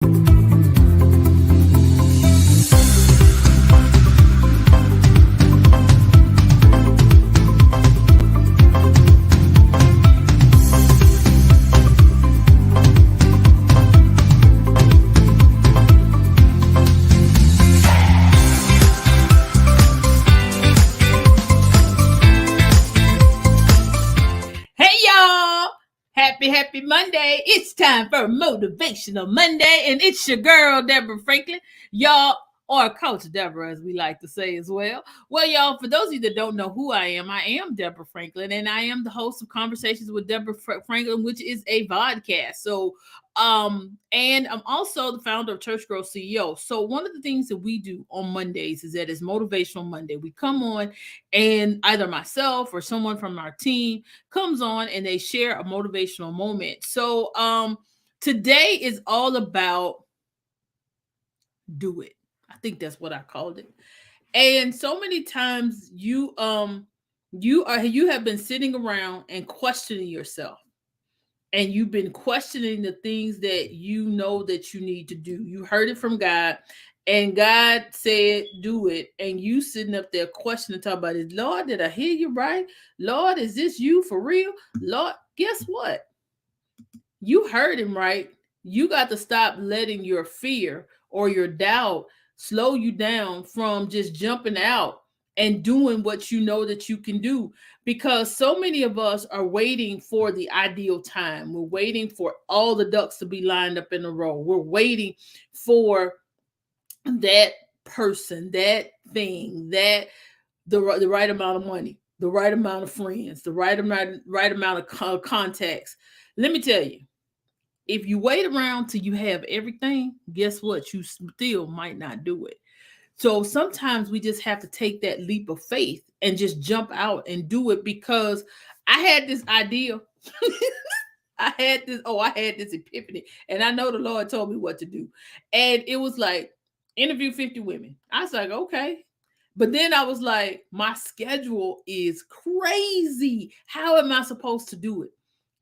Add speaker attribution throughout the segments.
Speaker 1: Hey y'all! Happy Monday. It's time for Motivational Monday, and it's your girl, Deborah Franklin. Y'all, or Coach Deborah, as we like to say as well. Well, y'all, for those of you that don't know who I am Deborah Franklin, and I am the host of Conversations with Deborah Franklin, which is a podcast. And I'm also the founder of Church Girl CEO. So one of the things that we do on Mondays is that it's Motivational Monday. We come on, and either myself or someone from our team comes on and they share a motivational moment. So today is all about do it. I think that's what I called it. And so many times you have been sitting around and questioning yourself, and you've been questioning the things that you know that you need to do. You heard it from God, and God said, do it. And you sitting up there questioning, talking about it. Lord, did I hear you right? Lord, is this you for real? Lord, guess what? You heard him right. You got to stop letting your fear or your doubt slow you down from just jumping out and doing what you know that you can do, because so many of us are waiting for the ideal time. We're waiting for all the ducks to be lined up in a row. We're waiting for that person, that thing, that the right amount of money, the right amount of friends, the right amount of contacts. Let me tell you, if you wait around till you have everything, guess what? You still might not do it. So sometimes we just have to take that leap of faith and just jump out and do it, because I had this idea. I had this epiphany, and I know the Lord told me what to do. And it was like, interview 50 women. I was like, okay. But then I was like, my schedule is crazy. How am I supposed to do it?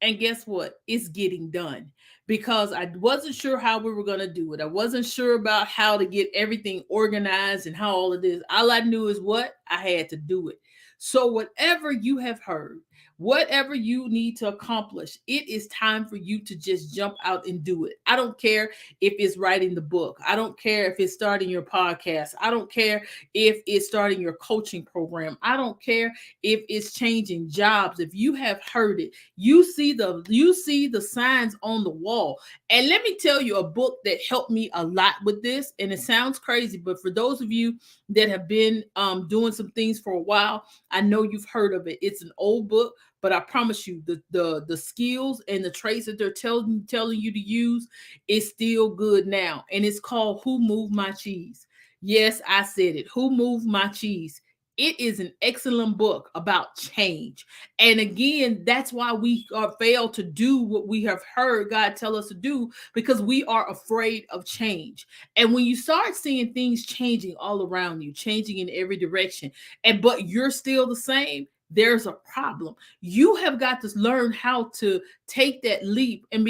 Speaker 1: And guess what? It's getting done, because I wasn't sure how we were going to do it. I wasn't sure about how to get everything organized and how all of this. All I knew is what I had to do it. So, whatever you have heard, whatever you need to accomplish, it is time for you to just jump out and do it. I don't care if it's writing the book. I don't care if it's starting your podcast. I don't care if it's starting your coaching program. I don't care if it's changing jobs. If you have heard it, you see the signs on the wall. And let me tell you a book that helped me a lot with this. And it sounds crazy, but for those of you that have been doing some things for a while, I know you've heard of it. It's an old book, but I promise you, the skills and the traits that they're telling you to use is still good now. And it's called Who Moved My Cheese? Yes, I said it. Who Moved My Cheese? It is an excellent book about change. And again, that's why we fail to do what we have heard God tell us to do, because we are afraid of change. And when you start seeing things changing all around you, changing in every direction, but you're still the same, there's a problem. You have got to learn how to take that leap and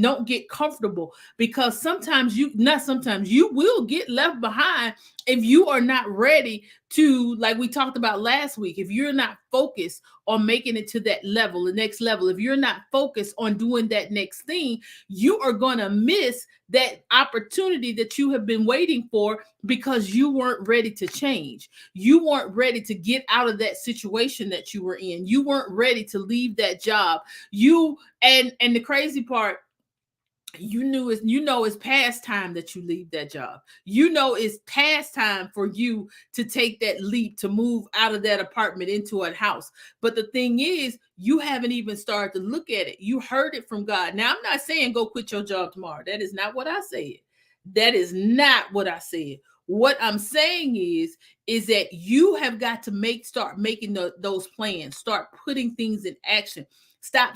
Speaker 1: don't get comfortable, because you will get left behind if you are not ready to, like we talked about last week, if you're not focused on making it to that level, the next level, if you're not focused on doing that next thing, you are going to miss that opportunity that you have been waiting for, because you weren't ready to change. You weren't ready to get out of that situation that you were in. You weren't ready to leave that job. And the crazy part, it's past time that you leave that job. It's past time for you to take that leap to move out of that apartment into a house. But the thing is, you haven't even started to look at it. You heard it from God. Now, I'm not saying go quit your job tomorrow. That is not what I said. That is not what I said. What I'm saying is that you have got to start making those plans, start putting things in action. Stop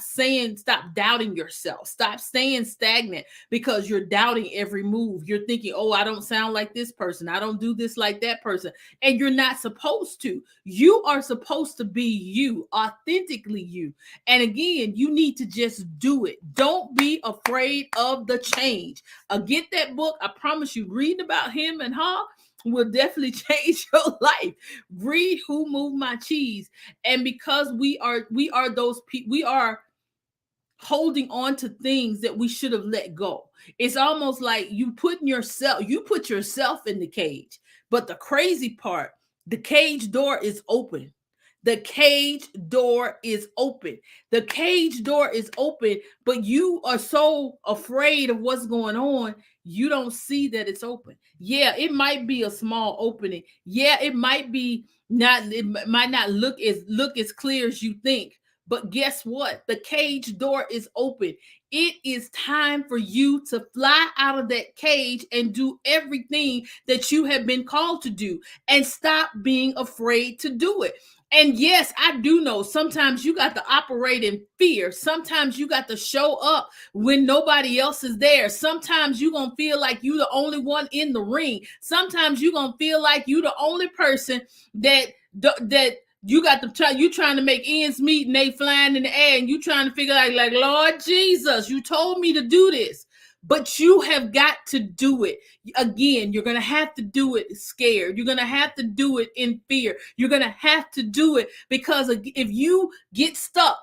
Speaker 1: doubting yourself. Stop staying stagnant because you're doubting every move. You're thinking, oh, I don't sound like this person. I don't do this like that person. And you're not supposed to. You are supposed to be you, authentically you. And again, you need to just do it. Don't be afraid of the change. Get that book. I promise you, reading about him and her will definitely change your life. Read Who Moved My Cheese. And because we are those people, we are holding on to things that we should have let go. It's almost like you put yourself in the cage. But the crazy part, the cage door is open. The cage door is open. The cage door is open, but you are so afraid of what's going on, you don't see that it's open. Yeah, it might be a small opening. Yeah, it might not look as clear as you think. But guess what? The cage door is open. It is time for you to fly out of that cage and do everything that you have been called to do, and stop being afraid to do it. And yes, I do know sometimes you got to operate in fear. Sometimes you got to show up when nobody else is there. Sometimes you're going to feel like you're the only one in the ring. Sometimes you're going to feel like you're the only person that you got to try, you trying to make ends meet and they flying in the air and you trying to figure out like, Lord Jesus, you told me to do this. But you have got to do it. Again, you're going to have to do it scared. You're going to have to do it in fear. You're going to have to do it because if you get stuck,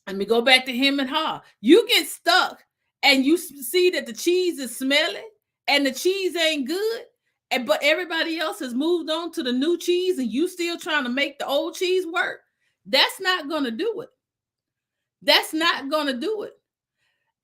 Speaker 1: let me go back to him and her. You get stuck and you see that the cheese is smelling and the cheese ain't good, but everybody else has moved on to the new cheese and you still trying to make the old cheese work. That's not going to do it. That's not going to do it.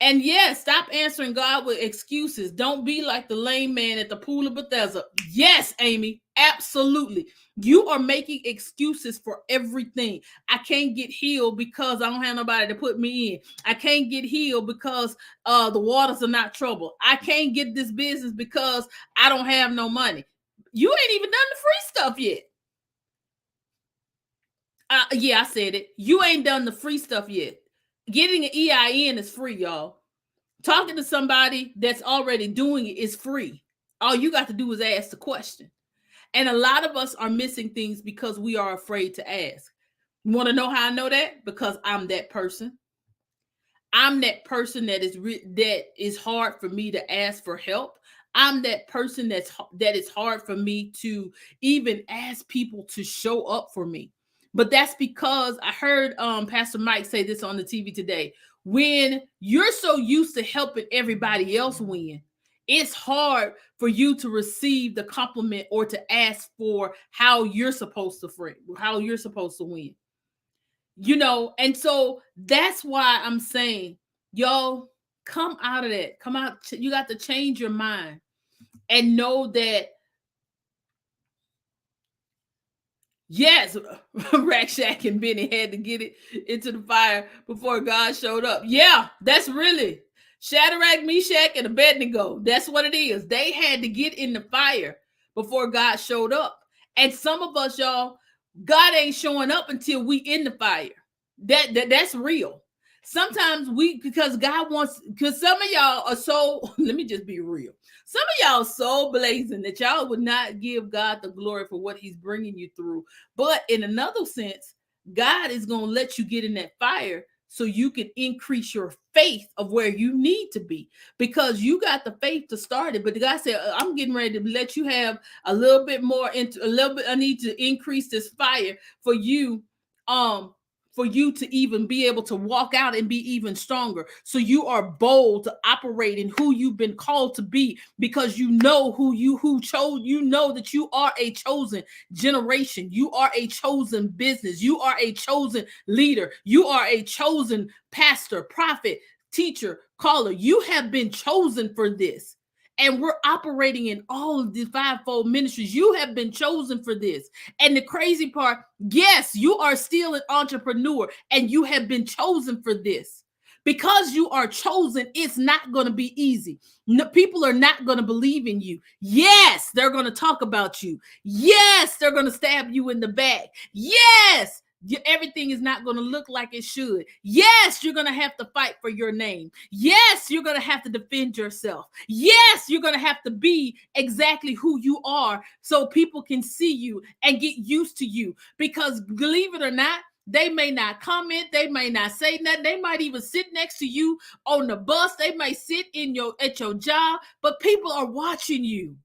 Speaker 1: And yes, stop answering God with excuses. Don't be like the lame man at the pool of Bethesda. Yes, Amy, absolutely. You are making excuses for everything. I can't get healed because I don't have nobody to put me in. I can't get healed because the waters are not troubled. I can't get this business because I don't have no money. You ain't even done the free stuff yet. Yeah, I said it. You ain't done the free stuff yet. Getting an EIN is free, y'all. Talking to somebody that's already doing it is free. All you got to do is ask the question. And a lot of us are missing things because we are afraid to ask. You want to know how I know that? Because I'm that person. I'm that person that is hard for me to ask for help. I'm that person that is hard for me to even ask people to show up for me. But that's because I heard Pastor Mike say this on the TV today. When you're so used to helping everybody else win, it's hard for you to receive the compliment or to ask for how you're supposed to win. You know, and so that's why I'm saying, y'all, come out of that. Come out. You got to change your mind and know that, yes, Rack Shack and Benny had to get it into the fire before God showed up. Yeah, that's really Shadrach, Meshach, and Abednego. That's what it is. They had to get in the fire before God showed up. And some of us, y'all, God ain't showing up until we in the fire. That's real. Sometimes because some of y'all are so, let me just be real. Some of y'all so blazing that y'all would not give God the glory for what he's bringing you through. But in another sense, God is going to let you get in that fire so you can increase your faith of where you need to be, because you got the faith to start it. But God said, I'm getting ready to let you have a little bit more, I need to increase this fire for you to even be able to walk out and be even stronger. So you are bold to operate in who you've been called to be, because you know you know that you are a chosen generation. You are a chosen business. You are a chosen leader. You are a chosen pastor, prophet, teacher, caller. You have been chosen for this. And we're operating in all of the fivefold ministries. You have been chosen for this. And the crazy part, yes, you are still an entrepreneur and you have been chosen for this. Because you are chosen, it's not going to be easy. No, people are not going to believe in you. Yes, they're going to talk about you. Yes, they're going to stab you in the back. Yes, Everything is not going to look like it should. Yes, you're going to have to fight for your name. Yes, you're going to have to defend yourself. Yes, you're going to have to be exactly who you are so people can see you and get used to you. Because believe it or not, they may not comment, they may not say nothing, they might even sit next to you on the bus, they may sit at your job, but people are watching you.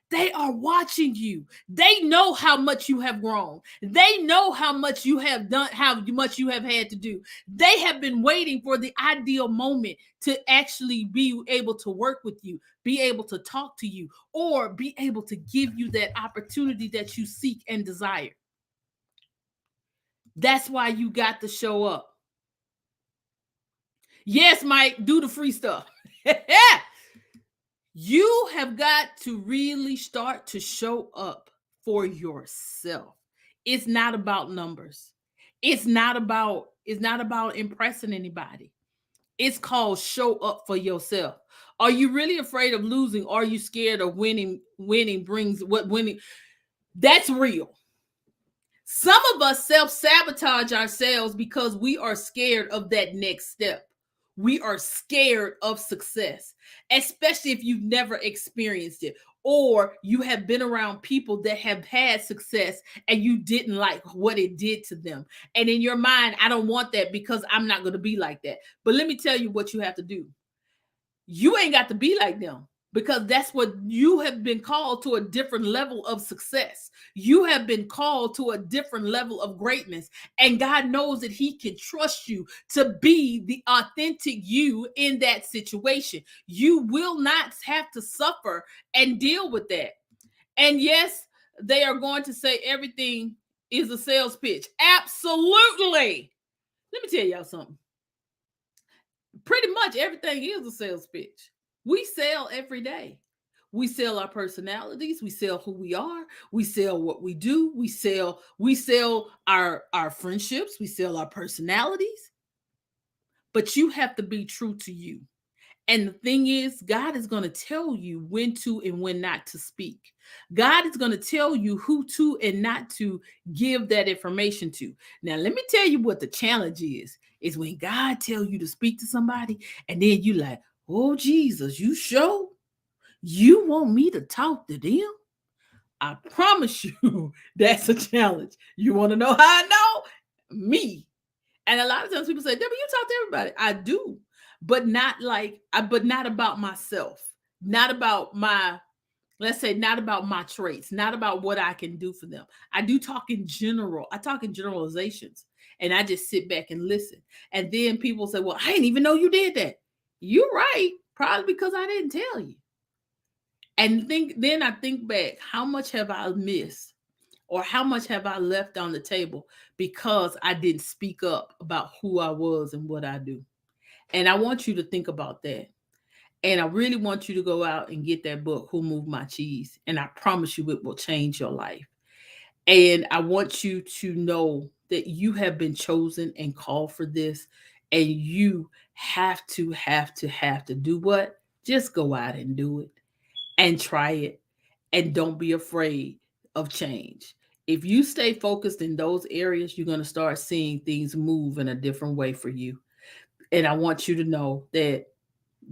Speaker 1: They are watching you. They know how much you have grown. They know how much you have done, how much you have had to do. They have been waiting for the ideal moment to actually be able to work with you, be able to talk to you, or be able to give you that opportunity that you seek and desire. That's why you got to show up. Yes, Mike, do the free stuff. You have got to really start to show up for yourself. It's not about numbers. It's not about impressing anybody. It's called show up for yourself. Are you really afraid of losing? Are you scared of winning? Winning brings what winning. That's real. Some of us self-sabotage ourselves because we are scared of that next step. We are scared of success, especially if you've never experienced it or you have been around people that have had success and you didn't like what it did to them. And in your mind, I don't want that because I'm not going to be like that. But let me tell you what you have to do. You ain't got to be like them because that's what you have been called to, a different level of success. You have been called to a different level of greatness. And God knows that He can trust you to be the authentic you in that situation. You will not have to suffer and deal with that. And yes, they are going to say everything is a sales pitch. Absolutely. Let me tell y'all something. Pretty much everything is a sales pitch. We sell every day. We sell our personalities, we sell who we are, we sell what we do, we sell our friendships, we sell our personalities. But you have to be true to you. And the thing is, God is going to tell you when to and when not to speak. God is going to tell you who to and not to give that information to. Now, let me tell you what the challenge is when God tells you to speak to somebody and then you like, oh, Jesus, you sure? You want me to talk to them? I promise you that's a challenge. You want to know how I know? Me. And a lot of times people say, Debbie, you talk to everybody. I do, but not about myself, not about my, let's say, not about my traits, not about what I can do for them. I do talk in general. I talk in generalizations and I just sit back and listen. And then people say, well, I didn't even know you did that. You're right. Probably because I didn't tell you. And then I think back, how much have I missed? Or how much have I left on the table because I didn't speak up about who I was and what I do? And I want you to think about that. And I really want you to go out and get that book, Who Moved My Cheese? And I promise you it will change your life. And I want you to know that you have been chosen and called for this. And you have to do what? Just go out and do it and try it. And don't be afraid of change. If you stay focused in those areas, you're going to start seeing things move in a different way for you. And I want you to know that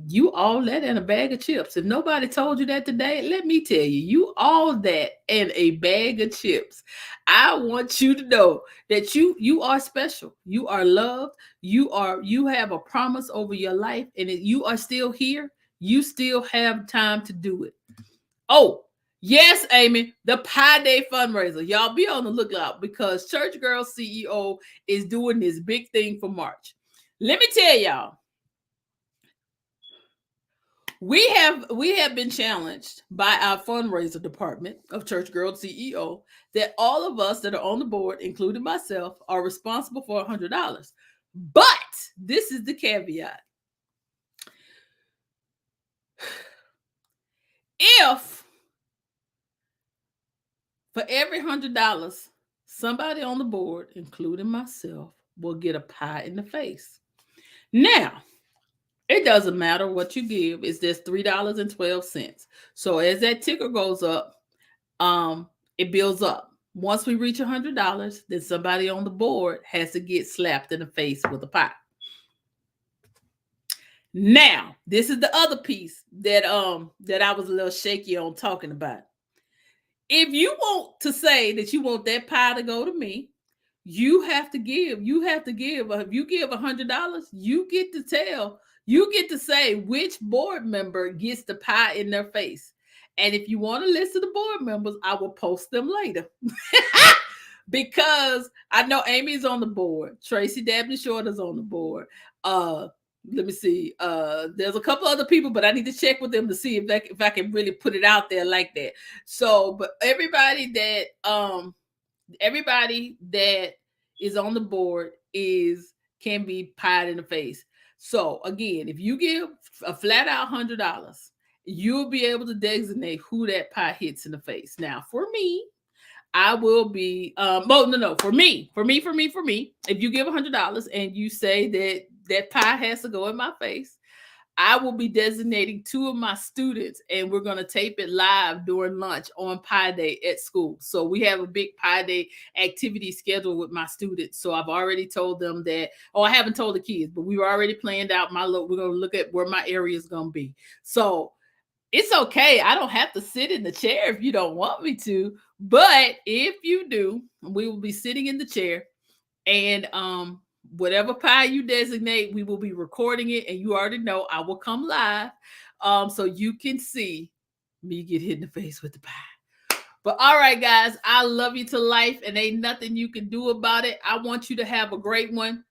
Speaker 1: you all that in a bag of chips. If nobody told you that today, let me tell you, you all that in a bag of chips. I want you to know that you are special. You are loved. You have a promise over your life, and if you are still here, you still have time to do it. Oh, yes, Amy, the Pi Day fundraiser. Y'all be on the lookout because Church Girl CEO is doing this big thing for March. Let me tell y'all, we have been challenged by our fundraiser department of Church Girl CEO that all of us that are on the board, including myself, are responsible for $100. But this is the caveat. If for every $100, somebody on the board, including myself, will get a pie in the face. Now, it doesn't matter what you give, it's just $3.12. So as that ticker goes up, it builds up. Once we reach $100, then somebody on the board has to get slapped in the face with a pie. Now, this is the other piece that I was a little shaky on talking about. If you want to say that you want that pie to go to me, you have to give. You have to give. If you give $100, you get to tell. You get to say which board member gets the pie in their face. And if you want a list of the board members, I will post them later. Because I know Amy's on the board. Tracy Dabney Short is on the board. Let me see. There's a couple other people, but I need to check with them to see if I can really put it out there like that. So, but everybody that is on the board can be pied in the face. So again, if you give a flat out $100, you'll be able to designate who that pie hits in the face. Now, for me, I will be no, for me. If you give $100 and you say that pie has to go in my face, I will be designating two of my students, and we're going to tape it live during lunch on Pie Day at school. So we have a big Pie Day activity scheduled with my students. So I've already told them that. Oh, I haven't told the kids, but we've already planned out we're going to look at where my area is going to be. So it's okay. I don't have to sit in the chair if you don't want me to. But if you do, we will be sitting in the chair, and whatever pie you designate, we will be recording it, and you already know I will come live, so you can see me get hit in the face with the pie. But all right, guys, I love you to life, and ain't nothing you can do about it. I want you to have a great one.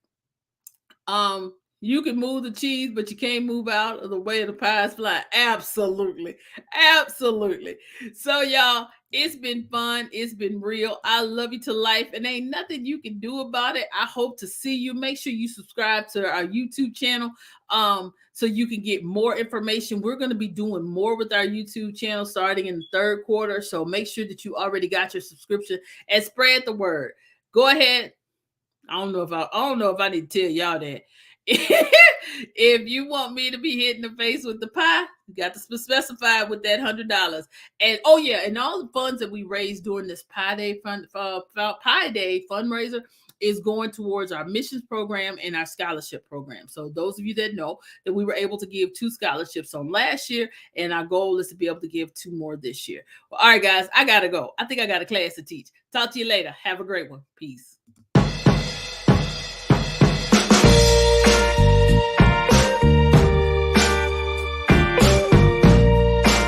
Speaker 1: You can move the cheese, but you can't move out of the way of the pies fly. Absolutely. Absolutely. So, y'all, it's been fun. It's been real. I love you to life, and ain't nothing you can do about it. I hope to see you. Make sure you subscribe to our YouTube channel so you can get more information. We're going to be doing more with our YouTube channel starting in the third quarter. So make sure that you already got your subscription and spread the word. Go ahead. I don't know if I need to tell y'all that. If you want me to be hit in the face with the pie, you got to specify with that $100. And oh yeah, and all the funds that we raised during this Pie Day fundraiser is going towards our missions program and our scholarship program. So those of you that know that we were able to give 2 scholarships on last year, and our goal is to be able to give 2 more this year. Well, all right, guys, I gotta go. I think I got a class to teach. Talk to you later. Have a great one. Peace.